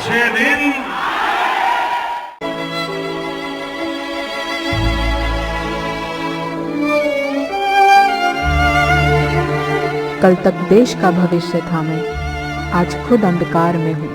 अच्छे दिन कल तक देश का भविष्य था मैं, आज खुद अंधकार में हूँ।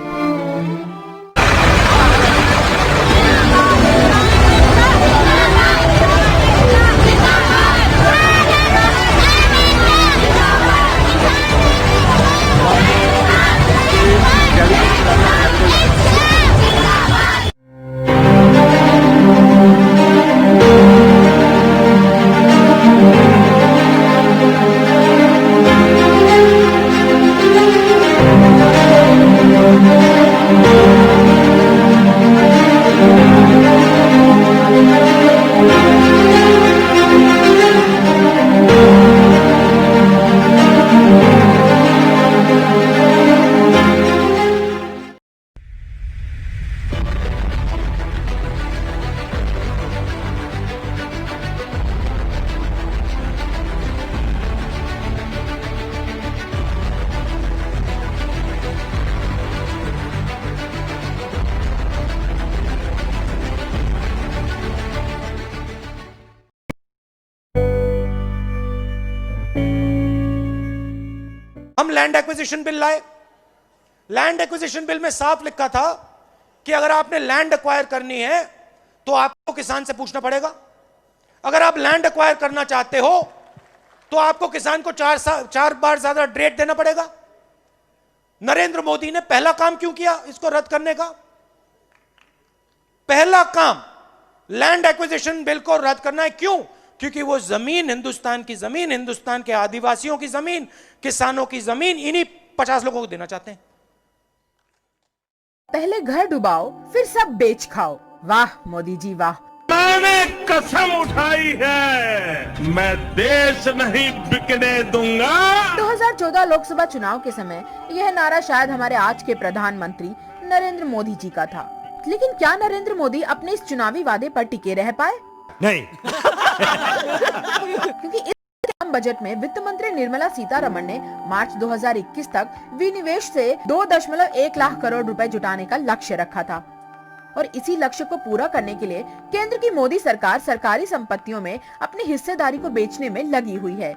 हम लैंड एक्विजिशन बिल लाए। लैंड एक्विजिशन बिल में साफ लिखा था कि अगर आपने लैंड एक्वायर करनी है तो आपको किसान से पूछना पड़ेगा। अगर आप लैंड एक्वायर करना चाहते हो तो आपको किसान को 4 बार ज्यादा रेट देना पड़ेगा। नरेंद्र मोदी ने पहला काम क्यों किया इसको रद्द करने का? पहला काम लैंड एक्विजिशन बिल को रद्द करना है। क्यों? क्योंकि वो जमीन हिंदुस्तान की जमीन, हिंदुस्तान के आदिवासियों की जमीन, किसानों की जमीन इन्हीं 50 लोगों को देना चाहते हैं। पहले घर डुबाओ फिर सब बेच खाओ। वाह मोदी जी वाह। मैंने कसम उठाई है, मैं देश नहीं बिकने दूंगा। 2014 लोकसभा चुनाव के समय यह नारा शायद हमारे आज के प्रधानमंत्री नरेंद्र मोदी जी का था, लेकिन क्या नरेंद्र मोदी अपने इस चुनावी वादे पर टिके रह पाए? नहीं। क्योंकि इस आम बजट में वित्त मंत्री निर्मला सीतारमण ने मार्च 2021 तक विनिवेश से 2.1 लाख करोड़ रुपए जुटाने का लक्ष्य रखा था और इसी लक्ष्य को पूरा करने के लिए केंद्र की मोदी सरकार सरकारी संपत्तियों में अपनी हिस्सेदारी को बेचने में लगी हुई है।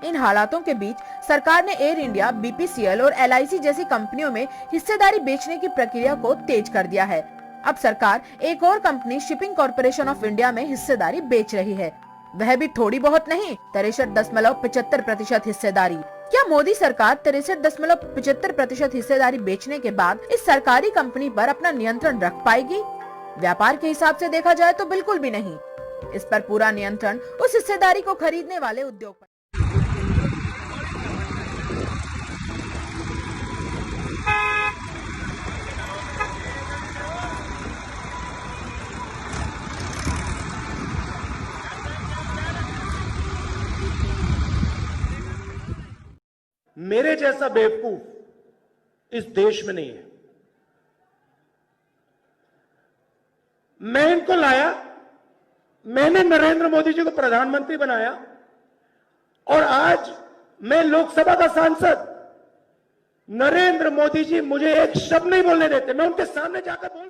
इन हालातों के बीच सरकार ने एयर इंडिया, बीपीसीएल और एलआईसी जैसी कंपनियों में हिस्सेदारी बेचने की प्रक्रिया को तेज कर दिया है। अब सरकार एक और company shipping corporation of India में हिस्सेदारी बेच रही है, वह भी थोड़ी बहुत नहीं, 63.75% हिस्सेदारी। क्या मोदी सरकार 63.75% हिस्सेदारी बेचने के बाद इस सरकारी कंपनी पर अपना नियंत्रण रख पाएगी? व्यापार के हिसाब से देखा जाए तो बिल्कुल भी नहीं। इस पर पूरा नियंत्रण उस हिस्सेदारी को खरीदने वाले उद्योग पर। मेरे जैसा बेवकूफ इस देश में नहीं है। मैं इनको लाया, मैंने नरेंद्र मोदी जी को प्रधानमंत्री बनाया और आज मैं लोकसभा का सांसद। नरेंद्र मोदी जी मुझे एक शब्द नहीं बोलने देते, मैं उनके सामने जाकर बोल